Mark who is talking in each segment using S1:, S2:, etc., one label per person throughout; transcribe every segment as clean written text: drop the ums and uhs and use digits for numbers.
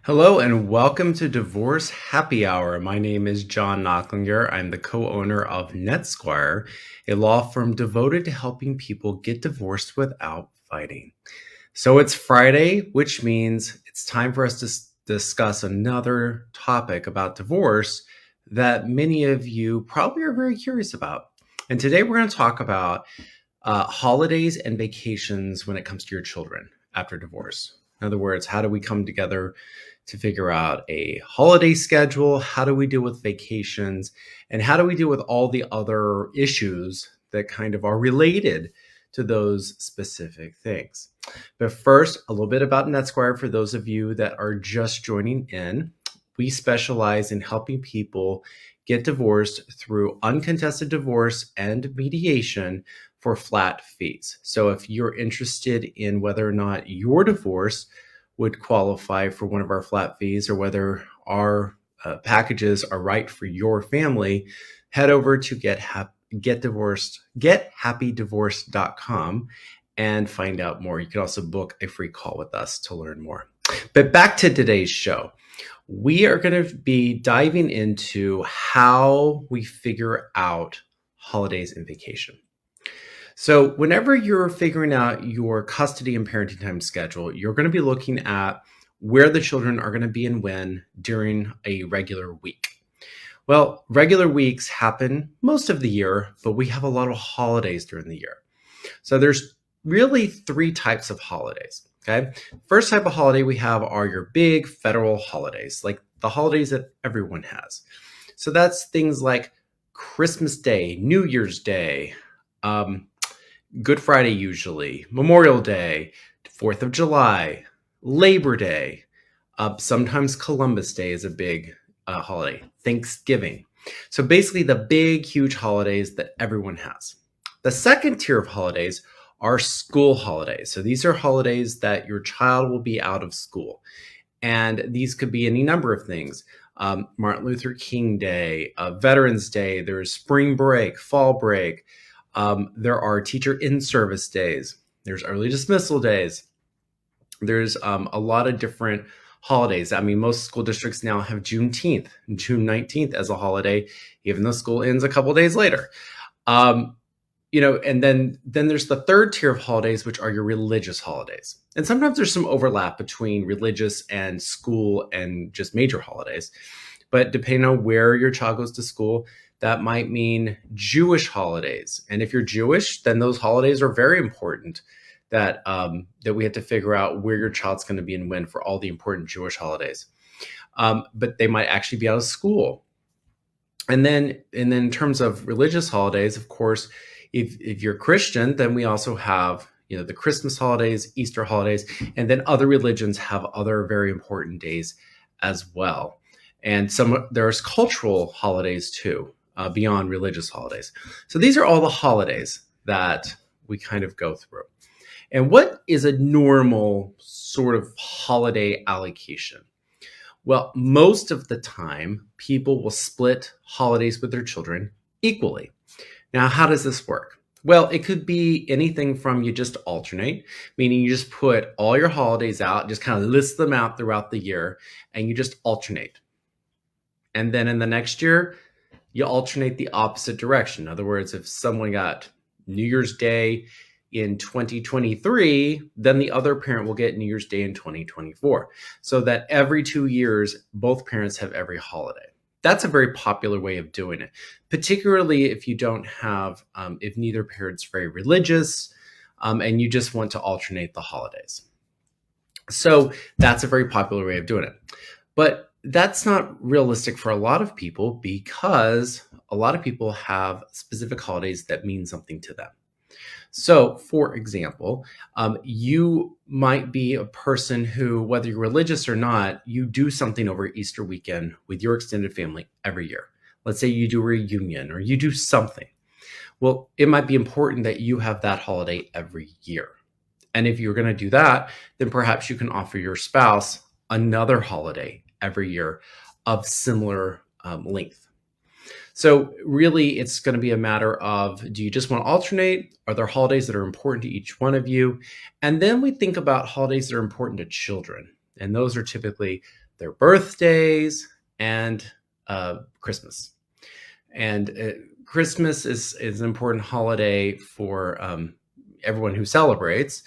S1: Hello and welcome to Divorce Happy Hour. My name is John Knocklinger. I'm the co-owner of NetSquire, a law firm devoted to helping people get divorced without fighting. So it's Friday, which means it's time for us to discuss another topic about divorce that many of you probably are very curious about. And today we're going to talk about holidays and vacations when it comes to your children after divorce. In other words, how do we come together to figure out a holiday schedule? How do we deal with vacations? And how do we deal with all the other issues that kind of are related to those specific things? But first, a little bit about NetSquire for those of you that are just joining in. We specialize in helping people get divorced through uncontested divorce and mediation for flat fees. So if you're interested in whether or not your divorce would qualify for one of our flat fees or whether our packages are right for your family, head over to gethappydivorced.com and find out more. You can also book a free call with us to learn more. But back to today's show. We are going to be diving into how we figure out holidays and vacation. So whenever you're figuring out your custody and parenting time schedule, you're going to be looking at where the children are going to be and when during a regular week. Well, regular weeks happen most of the year, but we have a lot of holidays during the year. So there's really three types of holidays. Okay. First type of holiday we have are your big federal holidays, like the holidays that everyone has. So that's things like Christmas Day, New Year's Day, Good Friday usually, Memorial Day, 4th of July, Labor Day. Sometimes Columbus Day is a big holiday, Thanksgiving. So basically the big, huge holidays that everyone has. The second tier of holidays are school holidays. So these are holidays that your child will be out of school. And these could be any number of things. Martin Luther King Day, Veterans Day, there's spring break, fall break. There are teacher in-service days. There's early dismissal days. There's a lot of different holidays. I mean, most school districts now have Juneteenth, June 19th as a holiday, even though school ends a couple days later. And then there's the third tier of holidays, which are your religious holidays. And sometimes there's some overlap between religious and school and just major holidays. But depending on where your child goes to school, that might mean Jewish holidays. And if you're Jewish, then those holidays are very important that we have to figure out where your child's going to be and when for all the important Jewish holidays. But they might actually be out of school. And then in terms of religious holidays, of course, if you're Christian, then we also have the Christmas holidays, Easter holidays, and then other religions have other very important days as well. And there's cultural holidays too, beyond religious holidays. So these are all the holidays that we kind of go through. And what is a normal sort of holiday allocation? Well, most of the time, people will split holidays with their children equally. Now, how does this work? Well, it could be anything from you just alternate, meaning you just put all your holidays out, just kind of list them out throughout the year, and you just alternate. And then in the next year, you alternate the opposite direction. In other words, if someone got New Year's Day in 2023, then the other parent will get New Year's Day in 2024. So that every 2 years, both parents have every holiday. That's a very popular way of doing it, particularly if you don't have, if neither parent's very religious, and you just want to alternate the holidays. So that's a very popular way of doing it. But that's not realistic for a lot of people because a lot of people have specific holidays that mean something to them. So, for example, you might be a person who, whether you're religious or not, you do something over Easter weekend with your extended family every year. Let's say you do a reunion or you do something. Well, it might be important that you have that holiday every year. And if you're going to do that, then perhaps you can offer your spouse another holiday every year of similar length. So really, it's going to be a matter of, do you just want to alternate? Are there holidays that are important to each one of you? And then we think about holidays that are important to children. And those are typically their birthdays, and Christmas. And Christmas is an important holiday for everyone who celebrates.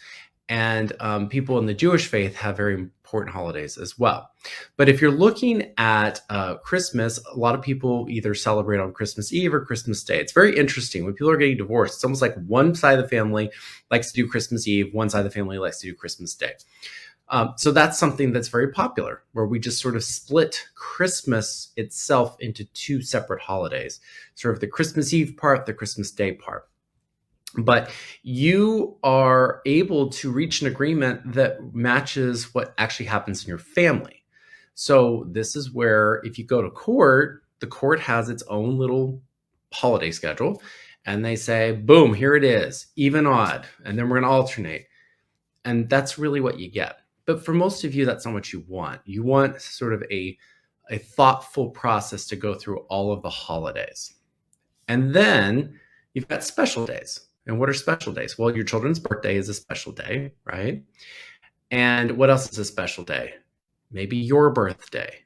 S1: And people in the Jewish faith have very important holidays as well. But if you're looking at Christmas, a lot of people either celebrate on Christmas Eve or Christmas Day. It's very interesting. When people are getting divorced, it's almost like one side of the family likes to do Christmas Eve, one side of the family likes to do Christmas Day. So that's something that's very popular, where we just sort of split Christmas itself into two separate holidays, sort of the Christmas Eve part, the Christmas Day part. But you are able to reach an agreement that matches what actually happens in your family. So this is where, if you go to court, the court has its own little holiday schedule, and they say, boom, here it is, even, odd, and then we're going to alternate. And that's really what you get. But for most of you, that's not what you want. You want sort of a thoughtful process to go through all of the holidays. And then you've got special days. And what are special days? Well, your children's birthday is a special day, right? And what else is a special day? Maybe your birthday,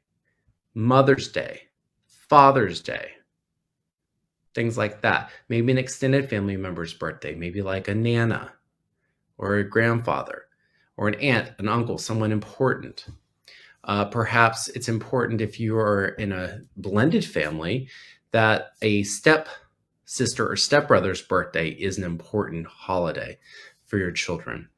S1: Mother's Day, Father's Day, things like that. Maybe an extended family member's birthday, maybe like a Nana or a grandfather or an aunt, an uncle, someone important. Perhaps it's important, if you are in a blended family, that a step sister or stepbrother's birthday is an important holiday for your children.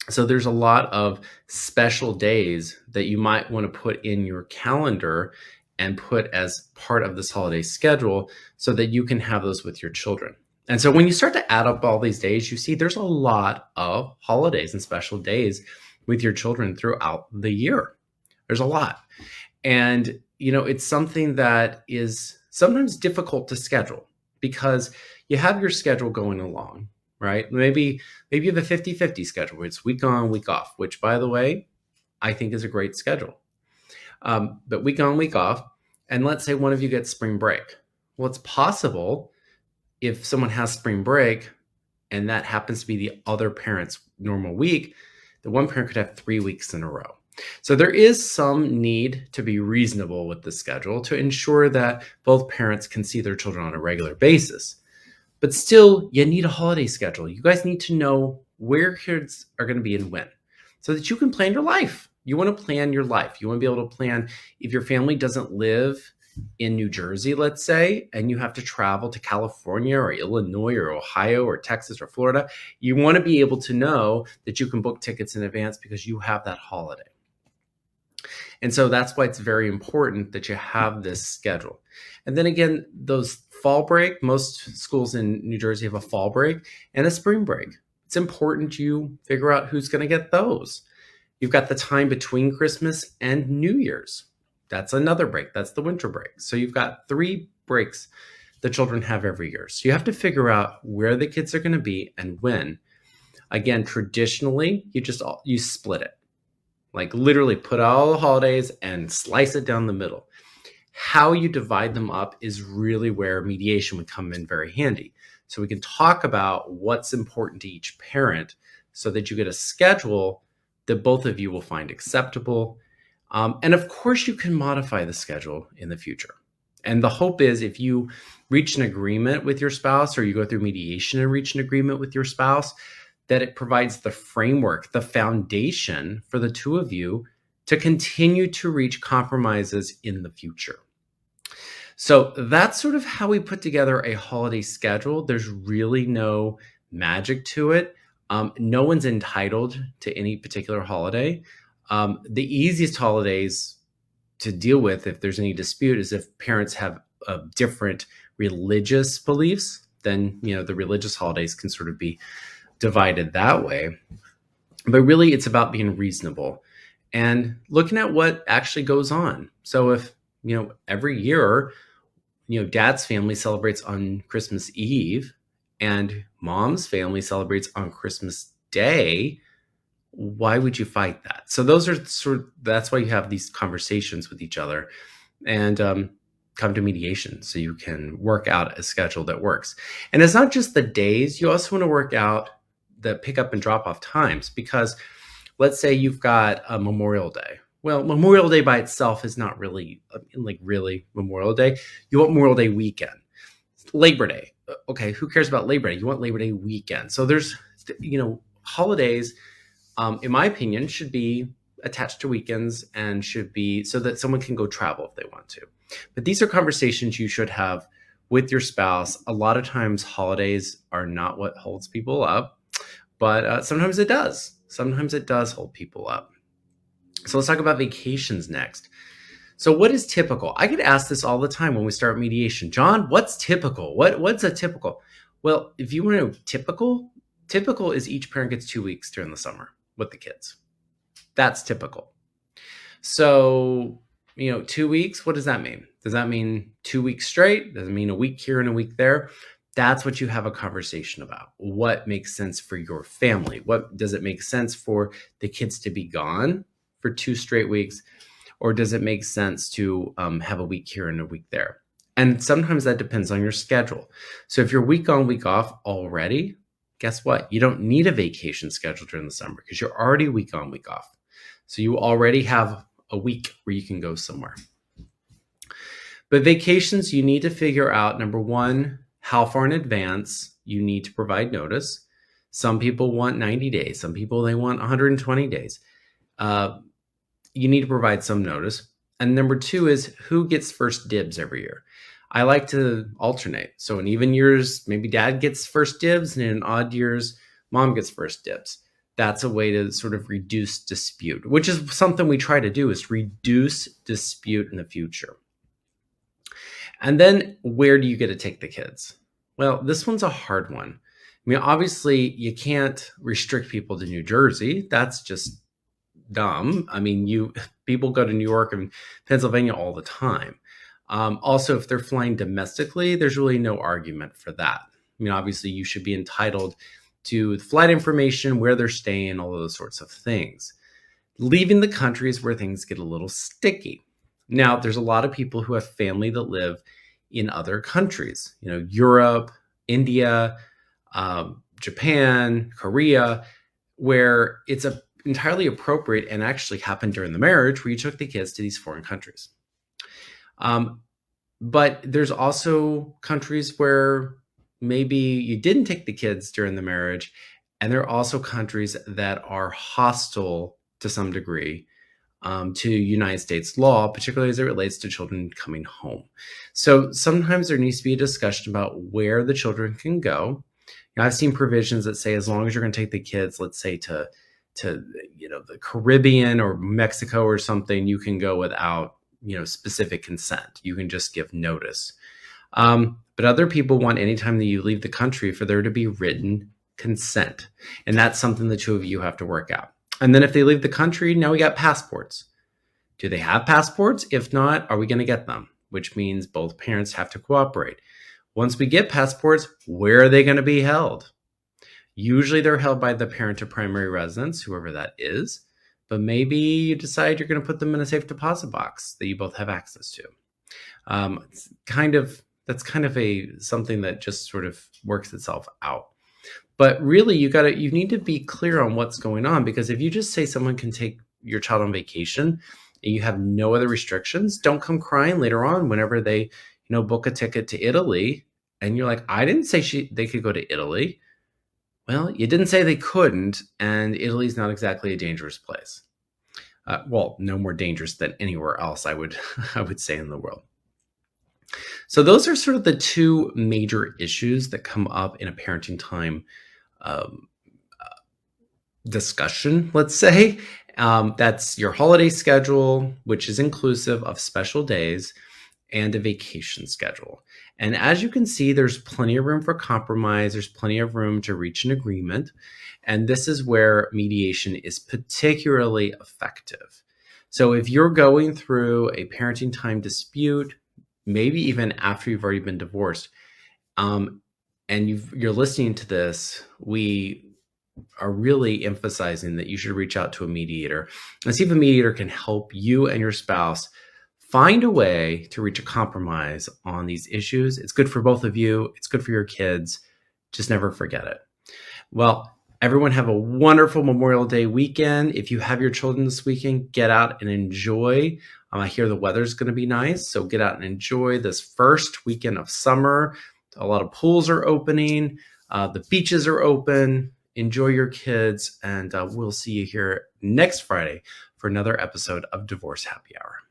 S1: So there's a lot of special days that you might want to put in your calendar and put as part of this holiday schedule so that you can have those with your children. And so when you start to add up all these days, you see there's a lot of holidays and special days with your children throughout the year. There's a lot. And, it's something that is sometimes difficult to schedule, because you have your schedule going along, right? Maybe you have a 50-50 schedule where it's week on, week off, which, by the way, I think is a great schedule. But week on, week off, and let's say one of you gets spring break. Well, it's possible, if someone has spring break and that happens to be the other parent's normal week, the one parent could have 3 weeks in a row. So there is some need to be reasonable with the schedule to ensure that both parents can see their children on a regular basis. But still, you need a holiday schedule. You guys need to know where kids are going to be and when, so that you can plan your life. You want to plan your life. You want to be able to plan, if your family doesn't live in New Jersey, let's say, and you have to travel to California or Illinois or Ohio or Texas or Florida, you want to be able to know that you can book tickets in advance because you have that holiday. And so that's why it's very important that you have this schedule. And then again, those fall break, most schools in New Jersey have a fall break and a spring break. It's important you figure out who's going to get those. You've got the time between Christmas and New Year's. That's another break. That's the winter break. So you've got 3 breaks the children have every year. So you have to figure out where the kids are going to be and when. Again, traditionally, you split it. Like literally put all the holidays and slice it down the middle. How you divide them up is really where mediation would come in very handy. So we can talk about what's important to each parent so that you get a schedule that both of you will find acceptable. And of course, you can modify the schedule in the future. And the hope is, if you reach an agreement with your spouse, or you go through mediation and reach an agreement with your spouse, that it provides the framework, the foundation for the two of you to continue to reach compromises in the future. So that's sort of how we put together a holiday schedule. There's really no magic to it. No one's entitled to any particular holiday. The easiest holidays to deal with, if there's any dispute, is if parents have different religious beliefs. Then, the religious holidays can sort of be divided that way. But really, it's about being reasonable and looking at what actually goes on. So if, every year, dad's family celebrates on Christmas Eve and mom's family celebrates on Christmas Day, why would you fight that? So that's why you have these conversations with each other and come to mediation so you can work out a schedule that works. And it's not just the days. You also want to work out the pick up and drop off times, because let's say you've got a Memorial Day. Well, Memorial Day by itself is not really like really Memorial Day. You want Memorial Day weekend. Labor Day. Okay, who cares about Labor Day? You want Labor Day weekend. So there's, holidays, in my opinion, should be attached to weekends and should be so that someone can go travel if they want to. But these are conversations you should have with your spouse. A lot of times, holidays are not what holds people up, but sometimes it does. Sometimes it does hold people up. So let's talk about vacations next. So what is typical? I get asked this all the time when we start mediation. John, what's typical? What's a typical? Well, if you want to know typical is each parent gets 2 weeks during the summer with the kids. That's typical. So, 2 weeks, what does that mean? Does that mean 2 weeks straight? Does it mean a week here and a week there? That's what you have a conversation about. What makes sense for your family? What does it make sense for the kids to be gone for 2 straight weeks? Or does it make sense to have a week here and a week there? And sometimes that depends on your schedule. So if you're week on, week off already, guess what? You don't need a vacation schedule during the summer because you're already week on, week off. So you already have a week where you can go somewhere. But vacations, you need to figure out, number one, how far in advance you need to provide notice. Some people want 90 days. Some people, they want 120 days. You need to provide some notice. And number two is who gets first dibs every year. I like to alternate. So in even years, maybe dad gets first dibs, and in odd years, mom gets first dibs. That's a way to sort of reduce dispute, which is something we try to do, is reduce dispute in the future. And then where do you get to take the kids? Well, this one's a hard one. I mean, obviously, you can't restrict people to New Jersey. That's just dumb. I mean, people go to New York and Pennsylvania all the time. Also, if they're flying domestically, there's really no argument for that. I mean, obviously, you should be entitled to flight information, where they're staying, all of those sorts of things. Leaving the country is where things get a little sticky. Now, there's a lot of people who have family that live in other countries, Europe, India, Japan, Korea, where it's entirely appropriate and actually happened during the marriage where you took the kids to these foreign countries. But there's also countries where maybe you didn't take the kids during the marriage, and there are also countries that are hostile to some degree to United States law, particularly as it relates to children coming home. So sometimes there needs to be a discussion about where the children can go. I've seen provisions that say as long as you're going to take the kids, let's say to the Caribbean or Mexico or something, you can go without specific consent. You can just give notice. But other people want anytime that you leave the country for there to be written consent. And that's something the two of you have to work out. And then if they leave the country, now we got passports. Do they have passports? If not, are we going to get them? Which means both parents have to cooperate. Once we get passports, where are they going to be held? Usually they're held by the parent of primary residence, whoever that is. But maybe you decide you're going to put them in a safe deposit box that you both have access to. That's kind of something that just sort of works itself out. But really, you need to be clear on what's going on, because if you just say someone can take your child on vacation and you have no other restrictions, don't come crying later on whenever they, book a ticket to Italy and you're like, I didn't say they could go to Italy. Well, you didn't say they couldn't, and Italy's not exactly a dangerous place. Well, no more dangerous than anywhere else, I would say, in the world. So those are sort of the two major issues that come up in a parenting time discussion, let's say. That's your holiday schedule, which is inclusive of special days, and a vacation schedule. And as you can see, there's plenty of room for compromise. There's plenty of room to reach an agreement. And this is where mediation is particularly effective. So if you're going through a parenting time dispute, maybe even after you've already been divorced, and you're listening to this, we are really emphasizing that you should reach out to a mediator and see if a mediator can help you and your spouse find a way to reach a compromise on these issues. It's good for both of you. It's good for your kids. Just never forget it. Well, Everyone have a wonderful Memorial Day weekend. If you have your children this weekend, get out and enjoy. I hear the weather's going to be nice, so get out and enjoy this first weekend of summer. A lot of pools are opening. The beaches are open. Enjoy your kids, and we'll see you here next Friday for another episode of Divorce Happy Hour.